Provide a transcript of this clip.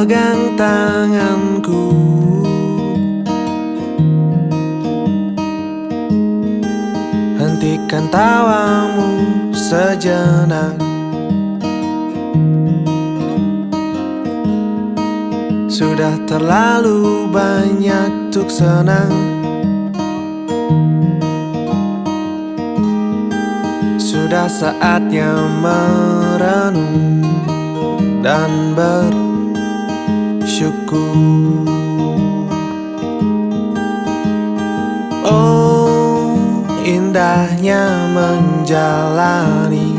pegang tanganku. Hentikan tawamu sejenak. Sudah terlalu banyak tuk senang. Sudah saatnya merenung dan bersyukur. Oh, indahnya menjalani